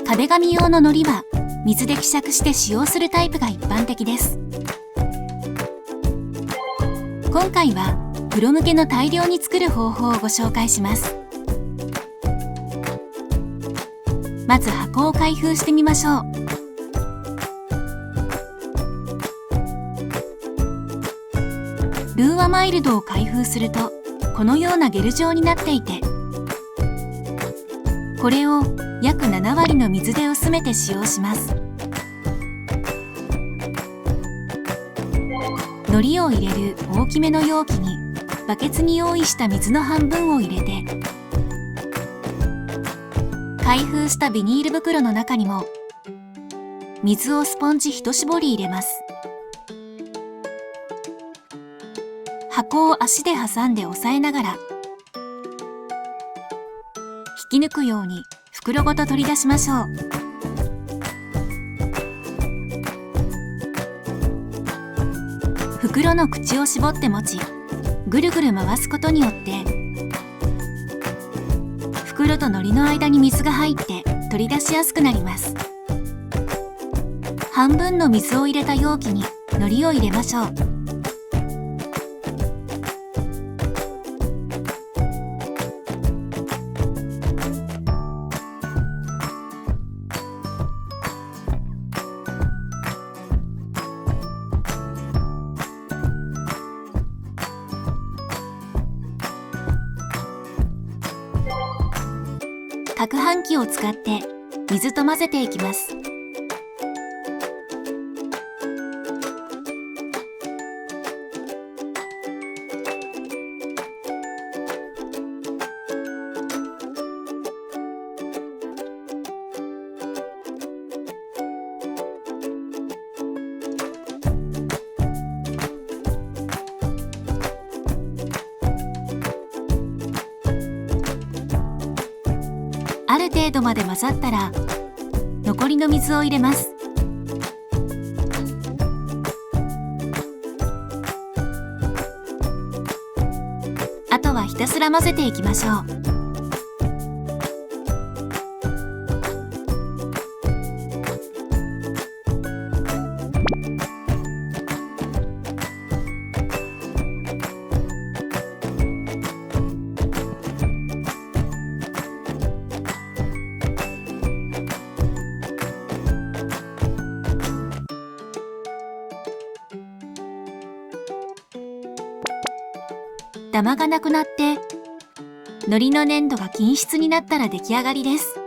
壁紙用の糊は水で希釈して使用するタイプが一般的です。今回はプロ向けの大量に作る方法をご紹介します。まず箱を開封してみましょう。ルーアマイルドを開封するとこのようなゲル状になっていて、これを約7割の水で薄めて使用します。糊を入れる大きめの容器にバケツに用意した水の半分を入れて、開封したビニール袋の中にも水をスポンジ一絞り入れます。箱を足で挟んで押さえながら引き抜くように袋ごと取り出しましょう。袋の口を絞って持ち、ぐるぐる回すことによって袋と糊の間に水が入って取り出しやすくなります。半分の水を入れた容器に糊を入れましょう。攪拌機を使って水と混ぜていきます。ある程度まで混ざったら残りの水を入れます。あとはひたすら混ぜていきましょう。ダマがなくなって糊の粘土が均質になったら出来上がりです。